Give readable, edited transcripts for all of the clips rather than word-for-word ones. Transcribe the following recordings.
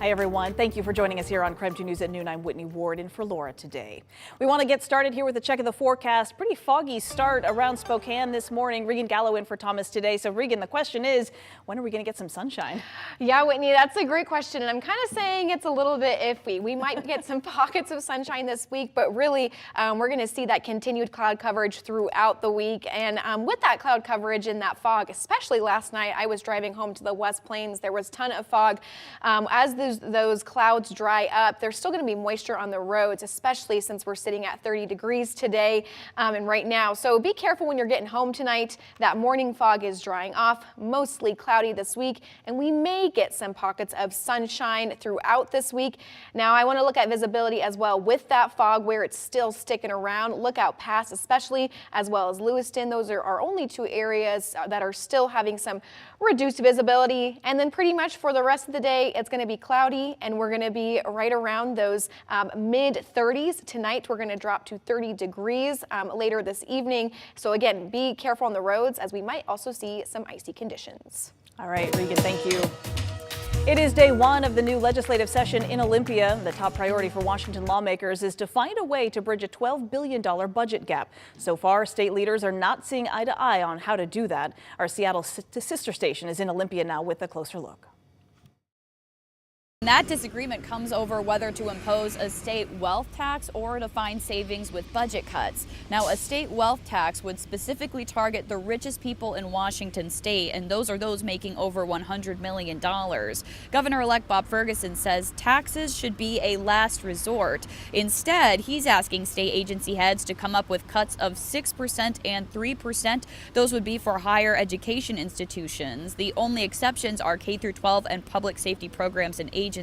Hi, everyone. Thank you for joining us here on KREM 2 News at noon. I'm Whitney Ward in for Laura today. We want to get started here with a check of the forecast. Pretty foggy start around Spokane this morning. Regan Gallo in for Thomas today. So, Regan, the question is, when are we going to get some sunshine? Yeah, Whitney, that's a great question. And I'm kind of saying it's a little bit iffy. We might get some pockets of sunshine this week, but really we're going to see that continued cloud coverage throughout the week. And with that cloud coverage and that fog, especially last night, I was driving home to the West Plains. There was a ton of fog. As those clouds dry up, there's still going to be moisture on the roads, especially since we're sitting at 30 degrees today and right now. So be careful when you're getting home tonight. That morning fog is drying off, mostly cloudy this week, and we may get some pockets of sunshine throughout this week. Now, I want to look at visibility as well with that fog where it's still sticking around. Lookout Pass, especially, as well as Lewiston. Those are our only two areas that are still having some reduced visibility. And then pretty much for the rest of the day, it's going to be cloudy, and we're going to be right around those mid 30s. Tonight, we're going to drop to 30 degrees later this evening. So again, be careful on the roads as we might also see some icy conditions. All right, Regan, thank you. It is day one of the new legislative session in Olympia. The top priority for Washington lawmakers is to find a way to bridge a $12 billion budget gap. So far, state leaders are not seeing eye to eye on how to do that. Our Seattle sister station is in Olympia now with a closer look. That disagreement comes over whether to impose a state wealth tax or to find savings with budget cuts. Now, a state wealth tax would specifically target the richest people in Washington state, and those are those making over $100 million. Governor-elect Bob Ferguson says taxes should be a last resort. Instead, he's asking state agency heads to come up with cuts of 6% and 3%. Those would be for higher education institutions. The only exceptions are K-12 and public safety programs and agencies.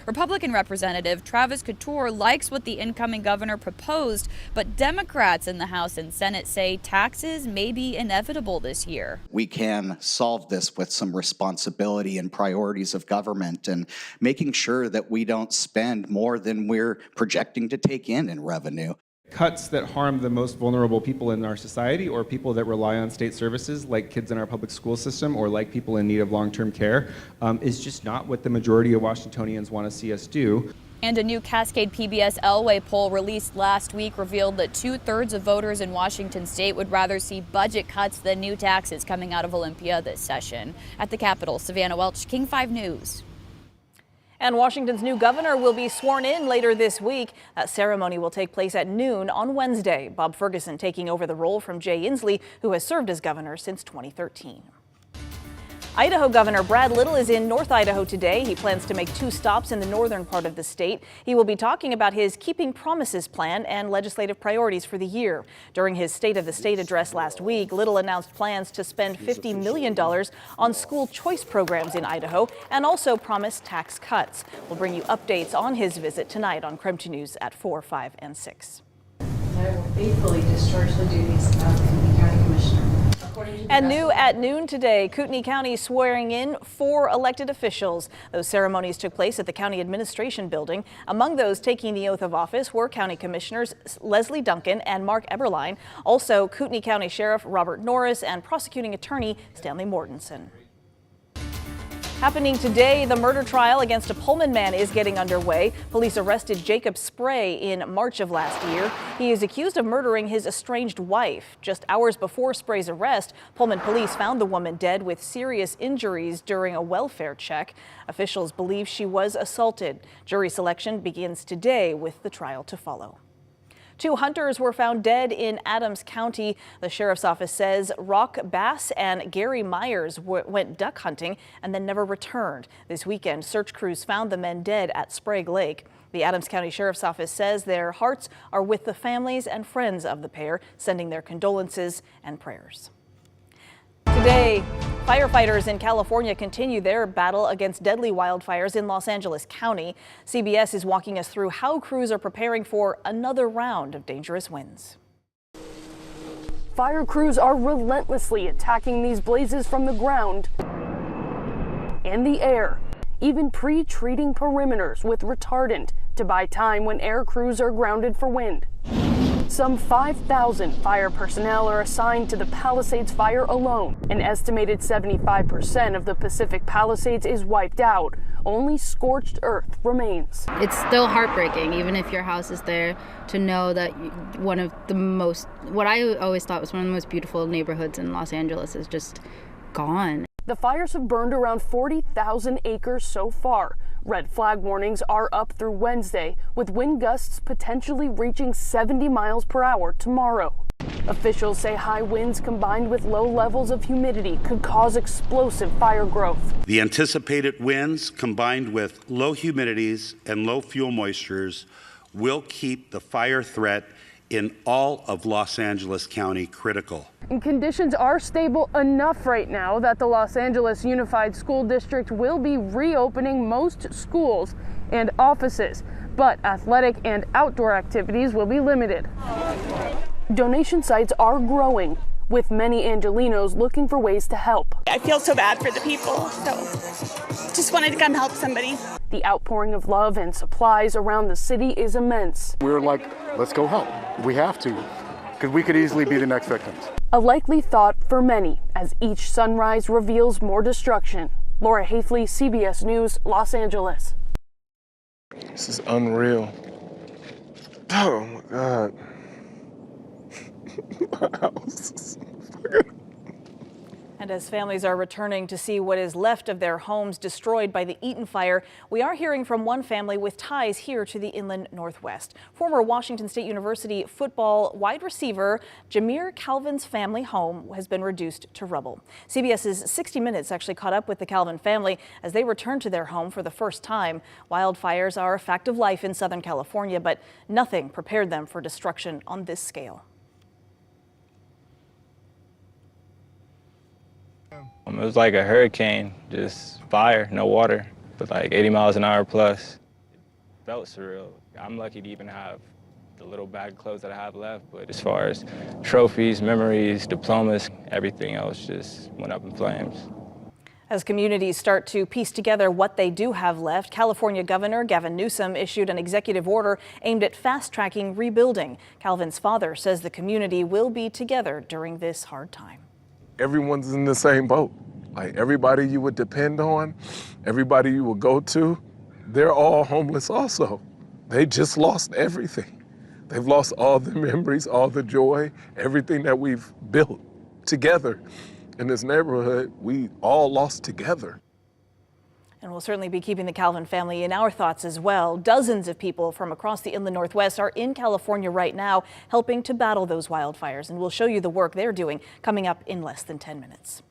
Republican Representative Travis Couture likes what the incoming governor proposed, but Democrats in the House and Senate say taxes may be inevitable this year. We can solve this with some responsibility and priorities of government and making sure that we don't spend more than we're projecting to take in revenue. Cuts that harm the most vulnerable people in our society or people that rely on state services like kids in our public school system or like people in need of long-term care is just not what the majority of Washingtonians want to see us do. And a new Cascade PBS Elway poll released last week revealed that 2/3 of voters in Washington state would rather see budget cuts than new taxes coming out of Olympia this session. At the Capitol, Savannah Welch, King 5 News. And Washington's new governor will be sworn in later this week. That ceremony will take place at noon on Wednesday. Bob Ferguson taking over the role from Jay Inslee, who has served as governor since 2013. Idaho Governor Brad Little is in North Idaho today. He plans to make 2 stops in the northern part of the state. He will be talking about his Keeping Promises plan and legislative priorities for the year. During his State of the State address last week, Little announced plans to spend $50 million on school choice programs in Idaho and also promised tax cuts. We'll bring you updates on his visit tonight on KREM 2 News at 4, 5, and 6. I will faithfully discharge the duties of Kootenai County Commissioner. And new at noon today, Kootenai County swearing in 4 elected officials. Those ceremonies took place at the County Administration Building. Among those taking the oath of office were County Commissioners Leslie Duncan and Mark Eberlein, also Kootenai County Sheriff Robert Norris and Prosecuting Attorney Stanley Mortensen. Happening today, the murder trial against a Pullman man is getting underway. Police arrested Jacob Spray in March of last year. He is accused of murdering his estranged wife. Just hours before Spray's arrest, Pullman police found the woman dead with serious injuries during a welfare check. Officials believe she was assaulted. Jury selection begins today with the trial to follow. 2 hunters were found dead in Adams County. The sheriff's office says Rock Bass and Gary Myers went duck hunting and then never returned. This weekend, search crews found the men dead at Sprague Lake. The Adams County Sheriff's Office says their hearts are with the families and friends of the pair, sending their condolences and prayers. Today, firefighters in California continue their battle against deadly wildfires in Los Angeles County. CBS is walking us through how crews are preparing for another round of dangerous winds. Fire crews are relentlessly attacking these blazes from the ground and the air, even pre-treating perimeters with retardant to buy time when air crews are grounded for wind. Some 5,000 fire personnel are assigned to the Palisades fire alone. An estimated 75% of the Pacific Palisades is wiped out. Only scorched earth remains. It's still heartbreaking, even if your house is there, to know that one of the most, what I always thought was one of the most beautiful neighborhoods in Los Angeles is just gone. The fires have burned around 40,000 acres so far. Red flag warnings are up through Wednesday, with wind gusts potentially reaching 70 miles per hour tomorrow. Officials say high winds combined with low levels of humidity could cause explosive fire growth. The anticipated winds combined with low humidities and low fuel moistures will keep the fire threat in all of Los Angeles County critical. And conditions are stable enough right now that the Los Angeles Unified School District will be reopening most schools and offices, but athletic and outdoor activities will be limited. Donation sites are growing, with many Angelenos looking for ways to help. I feel so bad for the people, so just wanted to come help somebody. The outpouring of love and supplies around the city is immense. We're like, let's go help. We have to, because we could easily be the next victims. A likely thought for many as each sunrise reveals more destruction. Laura Hafley, CBS News, Los Angeles. This is unreal. Oh my God. My house. And as families are returning to see what is left of their homes destroyed by the Eaton fire, we are hearing from one family with ties here to the inland Northwest. Former Washington State University football wide receiver Jameer Calvin's family home has been reduced to rubble. CBS's 60 Minutes actually caught up with the Calvin family as they returned to their home for the first time. Wildfires are a fact of life in Southern California, but nothing prepared them for destruction on this scale. It was like a hurricane, just fire, no water, but like 80 miles an hour plus. It felt surreal. I'm lucky to even have the little bag of clothes that I have left, but as far as trophies, memories, diplomas, everything else just went up in flames. As communities start to piece together what they do have left, California Governor Gavin Newsom issued an executive order aimed at fast-tracking rebuilding. Calvin's father says the community will be together during this hard time. Everyone's in the same boat. Like everybody you would depend on, everybody you would go to, they're all homeless also. They just lost everything. They've lost all the memories, all the joy, everything that we've built together in this neighborhood. We all lost together. And we'll certainly be keeping the Calvin family in our thoughts as well. Dozens of people from across the inland Northwest are in California right now helping to battle those wildfires. And we'll show you the work they're doing coming up in less than 10 minutes.